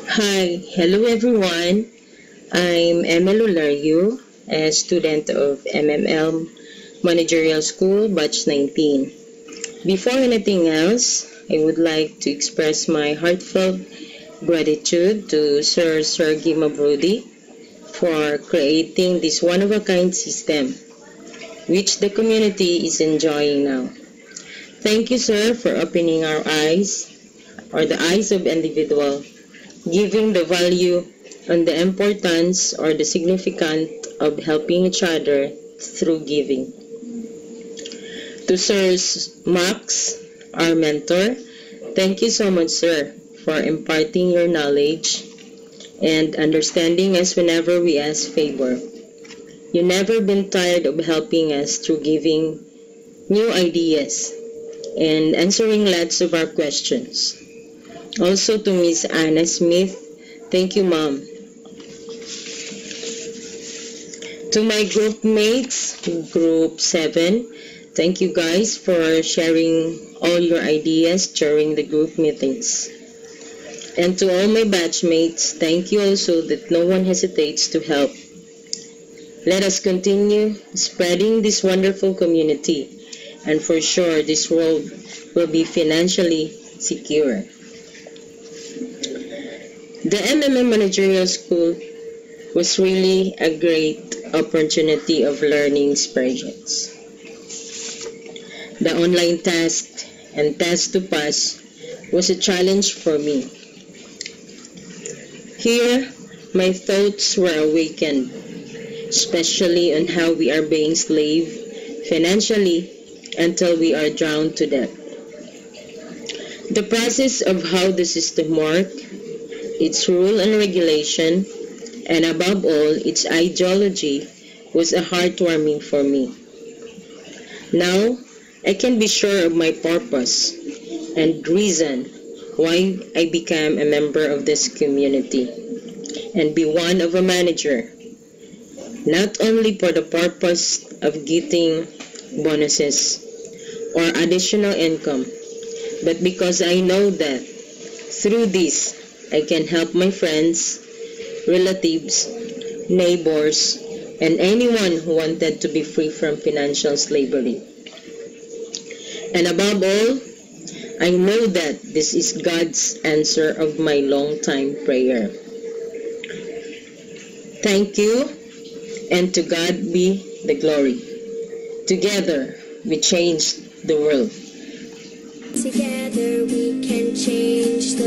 Hi, hello everyone. I'm Emil Ulario, a student of MML Managerial School, Batch 19. Before anything else, I would like to express my heartfelt gratitude to Sir Sergey Mabrodi for creating this one-of-a-kind system, which the community is enjoying now. Thank you, sir, for opening our eyes, or the eyes of individual, giving the value on the importance or the significance of helping each other through giving. To Sir Max, our mentor, thank you so much, sir, for imparting your knowledge and understanding us whenever we ask favor. You never been tired of helping us through giving new ideas and answering lots of our questions. Also to Miss Anna Smith, thank you, ma'am. To my group mates, group 7, thank you guys for sharing all your ideas during the group meetings. And to all my batchmates, thank you also that no one hesitates to help. Let us continue spreading this wonderful community, and for sure this world will be financially secure. The MMM Managerial School was really a great opportunity of learning experience. The online test and test to pass was a challenge for me. Here, my thoughts were awakened, especially on how we are being enslaved financially until we are drowned to death. The process of how the system works, its rule and regulation, and above all, its ideology was a heartwarming for me. Now, I can be sure of my purpose and reason why I became a member of this community and be one of a manager, not only for the purpose of getting bonuses or additional income, but because I know that through this, I can help my friends, relatives, neighbors, and anyone who wanted to be free from financial slavery. And above all, I know that this is God's answer of my long-time prayer. Thank you, and to God be the glory. Together, we changed the world. Together we can change the